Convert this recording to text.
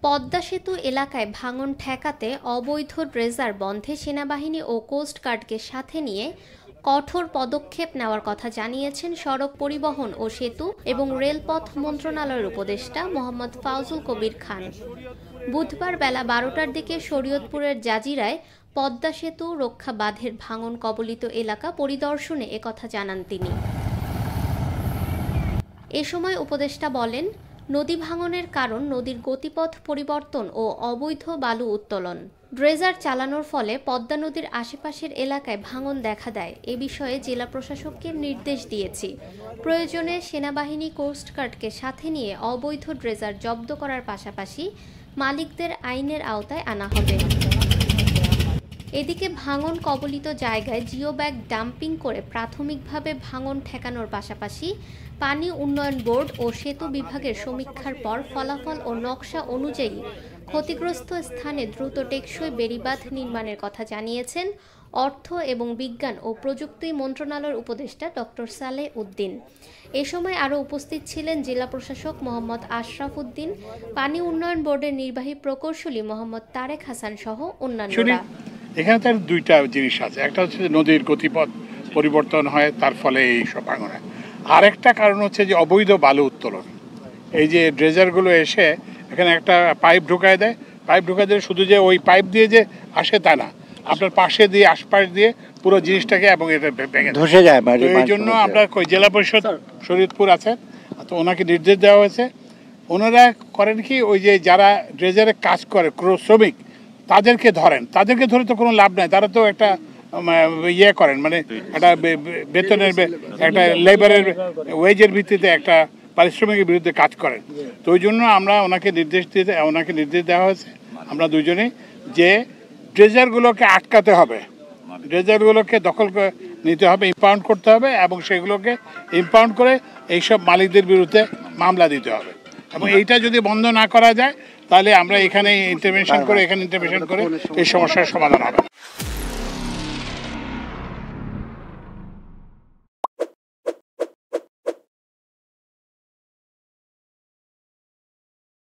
পদ্মা সেতু এলাকায় ভাঙন ঠেকাতে অবৈধ ড্রেজার বন্ধে সেনাবাহিনী ও কোস্টগার্ডকে সাথে নিয়ে কঠোর পদক্ষেপ নেওয়ার কথা জানিয়েছেন সড়ক পরিবহন ও সেতু এবং রেলপথ মন্ত্রণালয়ের উপদেষ্টা মোহাম্মদ ফাউজুল কবির খান। বুধবার বেলা 12টার দিকে শরীয়তপুরের জাজিরায় পদ্মা সেতু রক্ষা বাঁধের ভাঙন কবলিত এলাকা পরিদর্শনে একথা জানান তিনি। এ সময় উপদেষ্টা বলেন, নদী ভাঙনের কারণ নদীর গতিপথ পরিবর্তন ও অবৈধ বালু উত্তোলন। ড্রেজার চালানোর ফলে পদ্মা নদীর আশেপাশের এলাকায় ভাঙন দেখা দেয়। এ বিষয়ে জেলা প্রশাসককে নির্দেশ দিয়েছি। প্রয়োজনে সেনাবাহিনী কোস্টগার্ডকে সাথে নিয়ে অবৈধ ড্রেজার জব্দ করার পাশাপাশি মালিকদের আইনের আওতায় আনা হবে। এদিকে ভাঙন কবলিত জায়গায় জিওব্যাগ ডাম্পিং করে প্রাথমিকভাবে ভাঙন ঠেকানোর পাশাপাশি পানি উন্নয়ন বোর্ড ও সেতু বিভাগের সমীক্ষার পর ফলাফল ও নকশা অনুযায়ী ক্ষতিগ্রস্ত স্থানে দ্রুত টেকসই বেড়িবাঁধ নির্মাণের কথা জানিয়েছেন অর্থ এবং বিজ্ঞান ও প্রযুক্তি মন্ত্রণালয়ের উপদেষ্টা ডক্টর সালেহ উদ্দিন। এ সময় আরও উপস্থিত ছিলেন জেলা প্রশাসক মোহাম্মদ আশরাফ উদ্দিন, পানি উন্নয়ন বোর্ডের নির্বাহী প্রকৌশলী মোহাম্মদ তারেক হাসান সহ অন্যান্যরা। এখানে তার দুইটা জিনিস আছে, একটা হচ্ছে যে নদীর গতিপথ পরিবর্তন হয়, তার ফলে এই সব ভাঙন হয়। আরেকটা কারণ হচ্ছে যে অবৈধ বালু উত্তোলন। এই যে ড্রেজারগুলো এসে এখানে একটা পাইপ ঢুকায় দেয়, পাইপ ঢুকায় দিয়ে শুধু যে ওই পাইপ দিয়ে যে আসে তা না, আপনার পাশে দিয়ে আশপাশ দিয়ে পুরো জিনিসটাকে এবং এটা ভেঙে ধসে যায়। এই জন্য আমরা জেলা পরিষদ শরীয়তপুর আছেন, তো ওনাকে নির্দেশ দেওয়া হয়েছে। ওনারা করেন কি, ওই যে যারা ড্রেজারে কাজ করে শ্রমিক তাদেরকে ধরেন, তাদেরকে ধরে তো কোনো লাভ নাই, তারা তো একটা ইয়ে করেন, মানে একটা বেতনের একটা লেবারের ওয়েজের ভিত্তিতে একটা পারিশ্রমিকের বিরুদ্ধে কাজ করেন। তো ওই জন্য আমরা ওনাকে নির্দেশ দেওয়া হয়েছে, আমরা দুজনেই, যে ড্রেজারগুলোকে আটকাতে হবে, ড্রেজারগুলোকে দখল নিতে হবে, ইম্পাউন্ড করতে হবে এবং সেগুলোকে ইম্পাউন্ড করে এইসব মালিকদের বিরুদ্ধে মামলা দিতে হবে। এবং এইটা যদি বন্ধ না করা যায় তাহলে আমরা এখানে ইন্টারভেনশন করে এই সমস্যার সমাধান হবে।